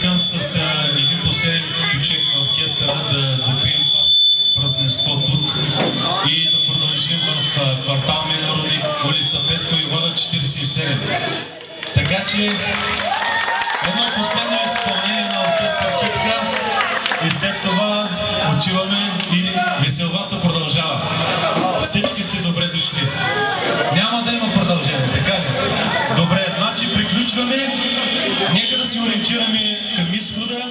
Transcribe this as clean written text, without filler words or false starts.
искам с един последен ключек на оркестъра да закрием това празненство тук и да продължим в квартал Минарони, улица Петко Ивана, 47. Така че едно последно изпълнение на оркестър Кипка и след това отиваме и веселбата продължава. Всички сте добре дошли. Няма да има продължение, така ли? Добре, значи приключваме. Нека да се ориентираме към изхода.